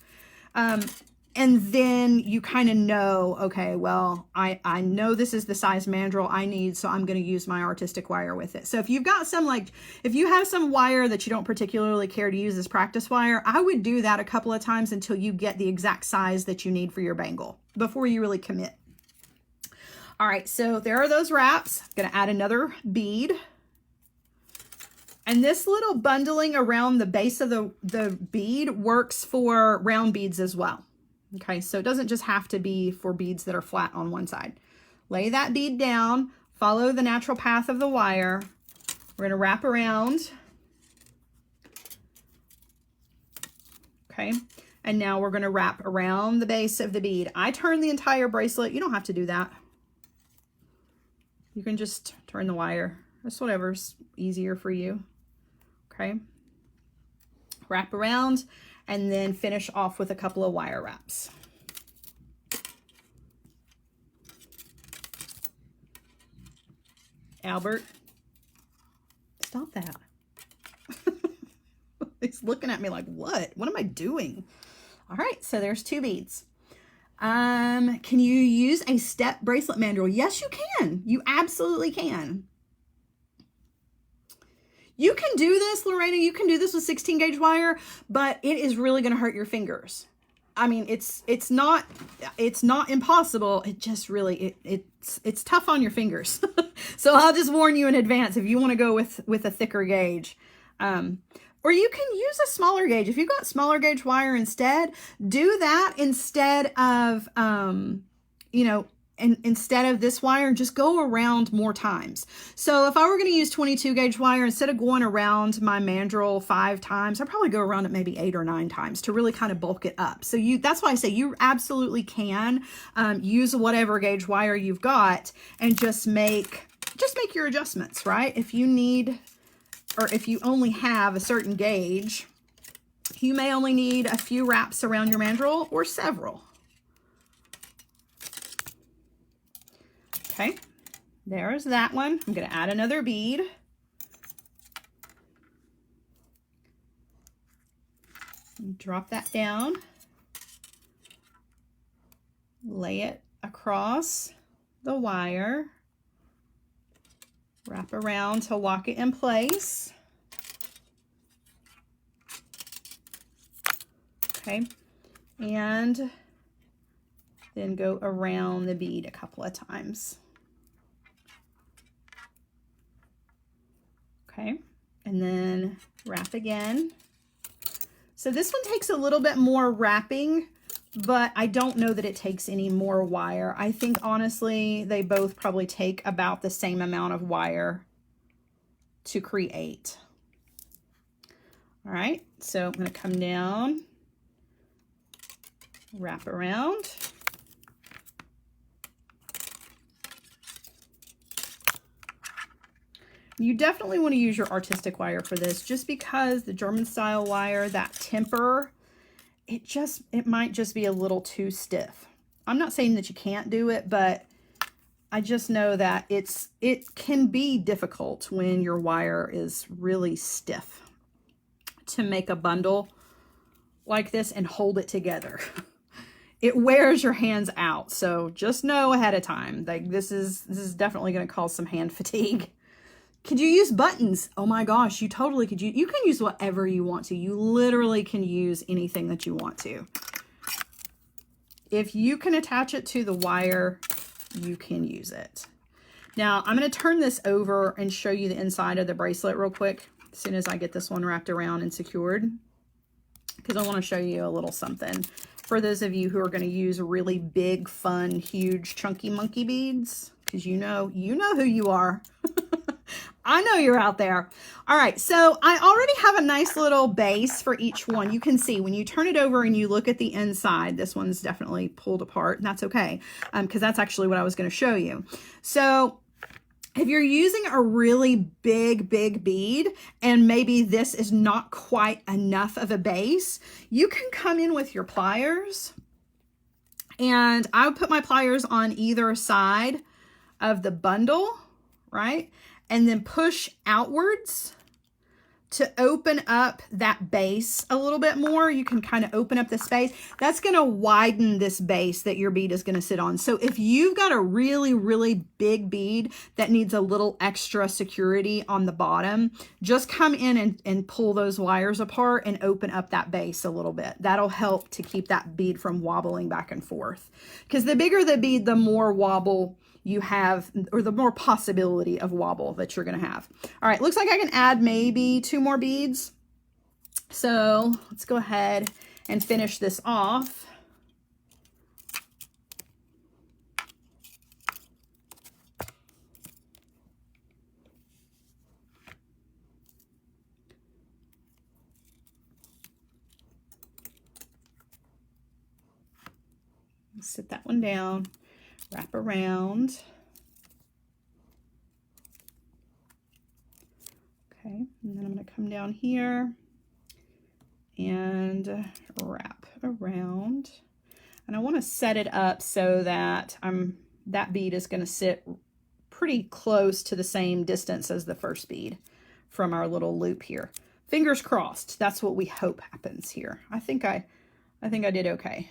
A: And then you kind of know, okay, well, I know this is the size mandrel I need, so I'm going to use my artistic wire with it. So if you've got some, like, if you have some wire that you don't particularly care to use as practice wire, I would do that a couple of times until you get the exact size that you need for your bangle before you really commit. All right, so there are those wraps. I'm going to add another bead. And this little bundling around the base of the bead works for round beads as well. Okay, so it doesn't just have to be for beads that are flat on one side. Lay that bead down, follow the natural path of the wire. We're going to wrap around. Okay, and now we're going to wrap around the base of the bead. I turn the entire bracelet. You don't have to do that. You can just turn the wire. Just whatever's easier for you. Okay. Wrap around and then finish off with a couple of wire wraps. Albert, stop that. He's looking at me like, what? What am I doing? All right, so there's 2 beads. Can you use a step bracelet mandrel? Yes, you can. You absolutely can. You can do this, Lorena. You can do this with 16 gauge wire, but it is really going to hurt your fingers. I mean, it's not impossible. It just really, it's tough on your fingers. So I'll just warn you in advance if you want to go with a thicker gauge. Or you can use a smaller gauge. If you've got smaller gauge wire instead, do that instead of, you know, and instead of this wire, just go around more times. So if I were going to use 22 gauge wire, instead of going around my mandrel 5 times, I'd probably go around it maybe 8 or 9 times to really kind of bulk it up. So that's why I say you absolutely can use whatever gauge wire you've got and just make your adjustments, right? If you need, or if you only have a certain gauge, you may only need a few wraps around your mandrel or several. Okay, there's that one. I'm going to add another bead. Drop that down. Lay it across the wire. Wrap around to lock it in place. Okay, and then go around the bead a couple of times. Okay, and then wrap again. So this one takes a little bit more wrapping, but I don't know that it takes any more wire. I think honestly, they both probably take about the same amount of wire to create. All right, so I'm going to come down, wrap around. You definitely want to use your artistic wire for this, just because the German style wire, that temper, it might just be a little too stiff. I'm not saying that you can't do it, but I just know that it can be difficult when your wire is really stiff to make a bundle like this and hold it together. It wears your hands out. So just know ahead of time, like this is definitely going to cause some hand fatigue. Could you use buttons? Oh my gosh, you totally could. You can use whatever you want to. You literally can use anything that you want to. If you can attach it to the wire, you can use it. Now I'm going to turn this over and show you the inside of the bracelet real quick as soon as I get this one wrapped around and secured, because I want to show you a little something for those of you who are going to use really big, fun, huge, chunky monkey beads, because you know who you are. I know you're out there. All right, so I already have a nice little base for each one. You can see when you turn it over and you look at the inside, this one's definitely pulled apart, and that's okay, because that's actually what I was going to show you. So if you're using a really big bead and maybe this is not quite enough of a base, you can come in with your pliers, and I would put my pliers on either side of the bundle, right? And then push outwards to open up that base a little bit more. You can kind of open up the space. That's going to widen this base that your bead is going to sit on. So if you've got a really big bead that needs a little extra security on the bottom, just come in and pull those wires apart and open up that base a little bit. That'll help to keep that bead from wobbling back and forth. Because the bigger the bead, the more wobble you have, or the more possibility of wobble that you're going to have. All right, looks like I can add maybe 2 more beads. So let's go ahead and finish this off. Sit that one down. Wrap around. Okay, and then I'm going to come down here and wrap around. And I want to set it up so that that bead is going to sit pretty close to the same distance as the first bead from our little loop here. Fingers crossed. That's what we hope happens here. I think I did okay.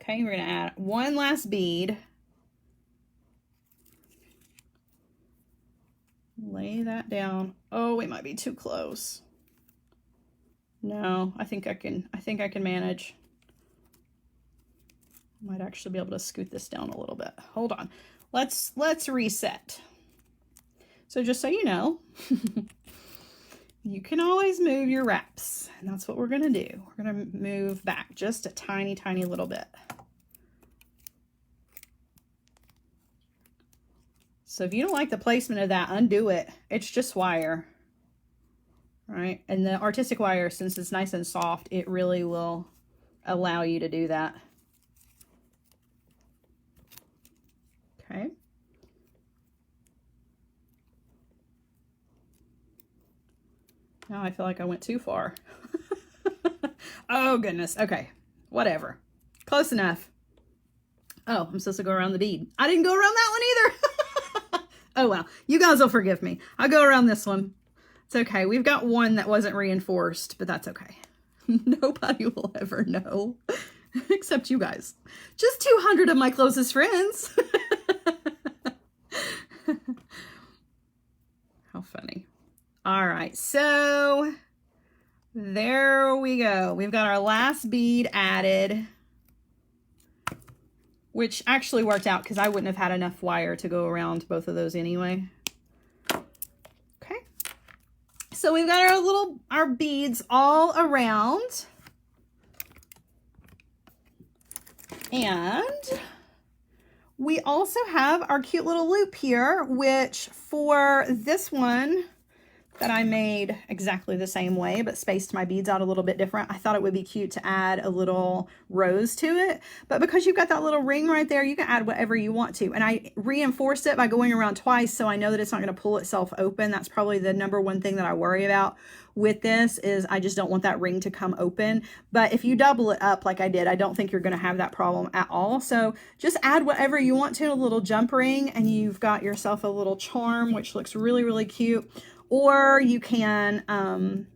A: Okay, we're going to add one last bead. Lay that down. Oh, it might be too close. No, I think I can manage. Might actually be able to scoot this down a little bit. Hold on. Let's reset. So just so you know, you can always move your wraps, and that's what we're going to do. We're going to move back just a tiny little bit. So if you don't like the placement of that, undo it. It's just wire, right? And the artistic wire, since it's nice and soft, it really will allow you to do that. Okay. Now I feel like I went too far. Oh, goodness. Okay. Whatever. Close enough. Oh, I'm supposed to go around the bead. I didn't go around that one either. Oh, well. You guys will forgive me. I'll go around this one. It's okay. We've got one that wasn't reinforced, but that's okay. Nobody will ever know. Except you guys. Just 200 of my closest friends. How funny. All right, so there we go. We've got our last bead added, which actually worked out because I wouldn't have had enough wire to go around both of those anyway. Okay, so we've got our beads all around, and we also have our cute little loop here, which for this one, that I made exactly the same way, but spaced my beads out a little bit different. I thought it would be cute to add a little rose to it, but because you've got that little ring right there, you can add whatever you want to. And I reinforced it by going around twice, so I know that it's not going to pull itself open. That's probably the number one thing that I worry about with this, is I just don't want that ring to come open. But if you double it up like I did, I don't think you're going to have that problem at all. So just add whatever you want to, a little jump ring, and you've got yourself a little charm, which looks really, really cute. Or you can,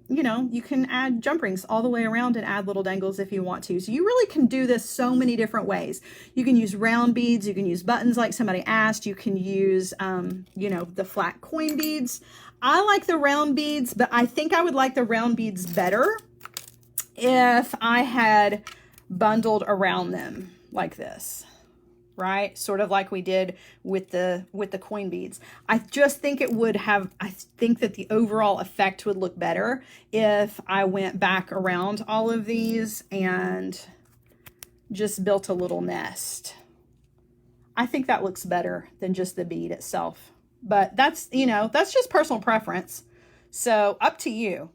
A: you know, you can add jump rings all the way around and add little dangles if you want to. So you really can do this so many different ways. You can use round beads, you can use buttons like somebody asked, you can use, you know, the flat coin beads. I like the round beads, but I think I would like the round beads better if I had bundled around them like this. Right? Sort of like we did with the coin beads. I just think it would have, I think that the overall effect would look better if I went back around all of these and just built a little nest. I think that looks better than just the bead itself. But that's, you know, that's just personal preference. So up to you.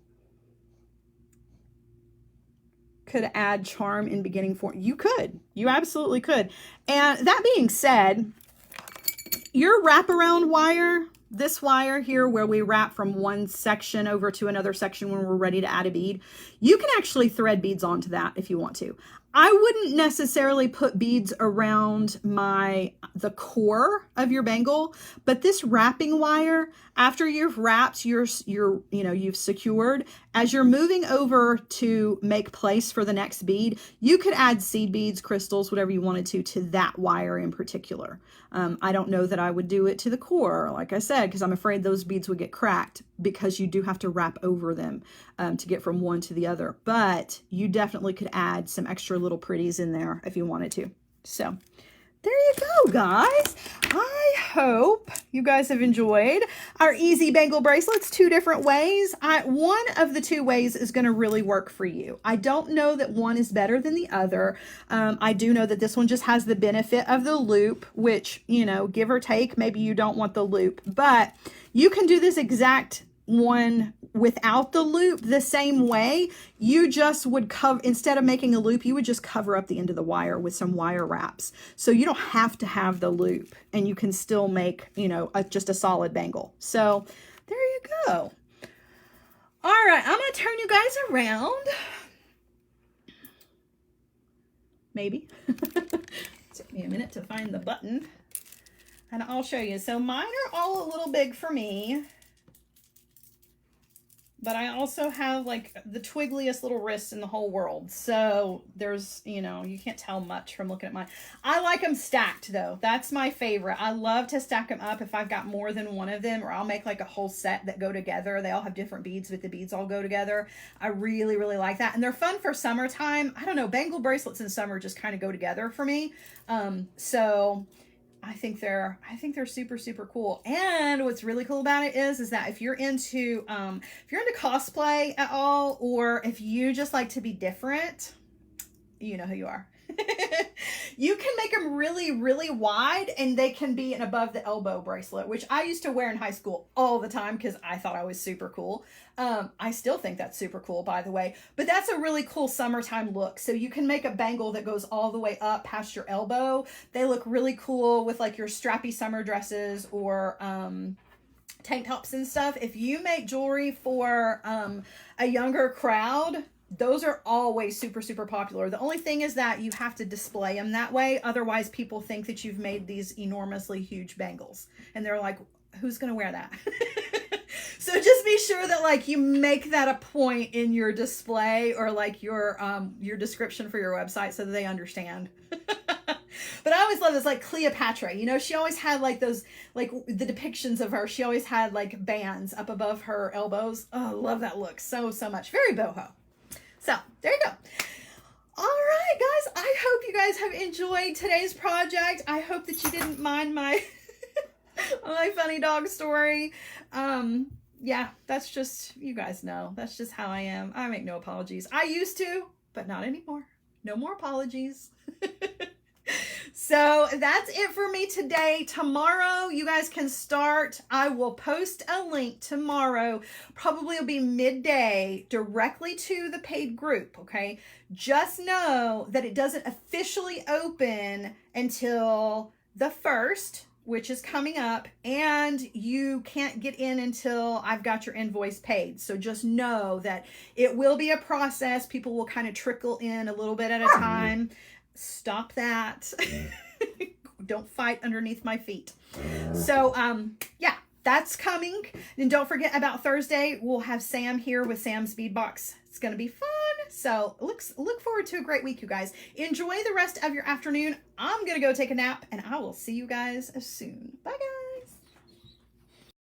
A: Could add charm in beginning form. You could. You absolutely could. And that being said, your wraparound wire, this wire here where we wrap from one section over to another section when we're ready to add a bead, you can actually thread beads onto that if you want to. I wouldn't necessarily put beads around the core of your bangle, but this wrapping wire, after you've wrapped you've secured, as you're moving over to make place for the next bead, you could add seed beads, crystals, whatever you wanted to that wire in particular. I don't know that I would do it to the core, like I said, because I'm afraid those beads would get cracked, because you do have to wrap over them to get from one to the other. But you definitely could add some extra little pretties in there if you wanted to. So there you go, guys. I hope you guys have enjoyed our easy bangle bracelets, 2 different ways. One of the 2 ways is going to really work for you. I don't know that one is better than the other. I do know that this one just has the benefit of the loop, which, you know, give or take, maybe you don't want the loop, but you can do this exact one without the loop the same way. You just would cover, instead of making a loop, you would just cover up the end of the wire with some wire wraps. So you don't have to have the loop, and you can still make, you know, just a solid bangle. So there you go. All right, I'm going to turn you guys around. Maybe. Took me a minute to find the button, and I'll show you. So mine are all a little big for me. But I also have like the twiggliest little wrists in the whole world. So there's, you know, you can't tell much from looking at mine. I like them stacked though. That's my favorite. I love to stack them up if I've got more than one of them, or I'll make like a whole set that go together. They all have different beads, but the beads all go together. I really, really like that. And they're fun for summertime. I don't know, bangle bracelets in summer just kind of go together for me. So I think they're super, super cool. And what's really cool about it is that if you're into cosplay at all, or if you just like to be different, you know who you are. You can make them really, really wide, and they can be an above the elbow bracelet, which I used to wear in high school all the time because I thought I was super cool. I still think that's super cool, by the way, but that's a really cool summertime look. So you can make a bangle that goes all the way up past your elbow. They look really cool with like your strappy summer dresses or tank tops and stuff. If you make jewelry for a younger crowd, those are always super, super popular. The only thing is that you have to display them that way. Otherwise, people think that you've made these enormously huge bangles. And they're like, who's going to wear that? So just be sure that like you make that a point in your display or like your description for your website so that they understand. But I always love this, like Cleopatra, you know, she always had like those, like the depictions of her, she always had like bands up above her elbows. Oh, I love that look so, so much. Very boho. So there you go. All right, guys, I hope you guys have enjoyed today's project. I hope that you didn't mind my my funny dog story. Yeah, that's just, you guys know, that's just how I am. I make no apologies. I used to, but not anymore. No more apologies. So that's it for me today. Tomorrow, you guys can start. I will post a link tomorrow. Probably will be midday directly to the paid group, okay? Just know that it doesn't officially open until the 1st, which is coming up, and you can't get in until I've got your invoice paid. So just know that it will be a process. People will kind of trickle in a little bit at a time. Stop that. Don't fight underneath my feet. So, yeah, that's coming. And don't forget about Thursday. We'll have Sam here with Sam's Bead Box. It's going to be fun. So look forward to a great week, you guys. Enjoy the rest of your afternoon. I'm going to go take a nap, and I will see you guys soon. Bye, guys.